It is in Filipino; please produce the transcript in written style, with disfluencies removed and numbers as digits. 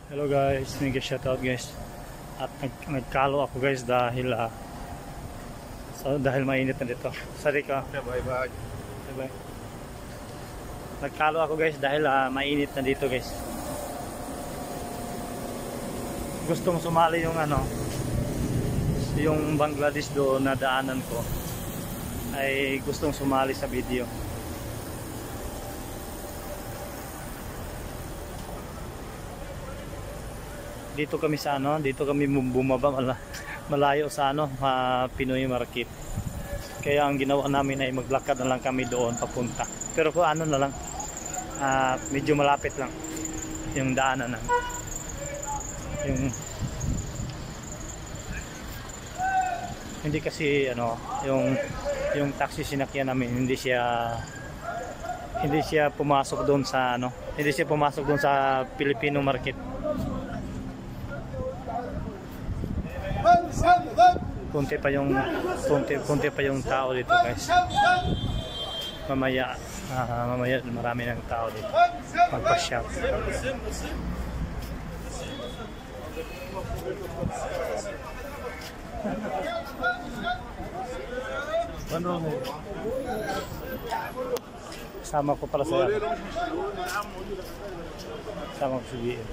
Hello guys, mega shoutout guys. At nagkalo ako guys dahil dahil mainit na dito. Sorry ka. Okay, bye bye. Bye bye. Nagkalo ako guys dahil mainit na dito guys. Gustong sumali yung yung Bangladesh doon na daanan ko. Ay gustong sumali sa video. Dito kami sa dito kami bumaba malayo sa Pinoy Market. Kaya ang ginawa namin ay maglakad na lang kami doon papunta. Pero kung na lang, medyo malapit lang yung daanan na. Hindi kasi yung taxi sinakyan namin hindi siya pumasok doon sa hindi siya pumasok doon sa Filipino Market. Kunti pa yung tao dito guys. Mamaya marami ng tao dito magpa-shop. Sama ko pala sa sama ko si BM.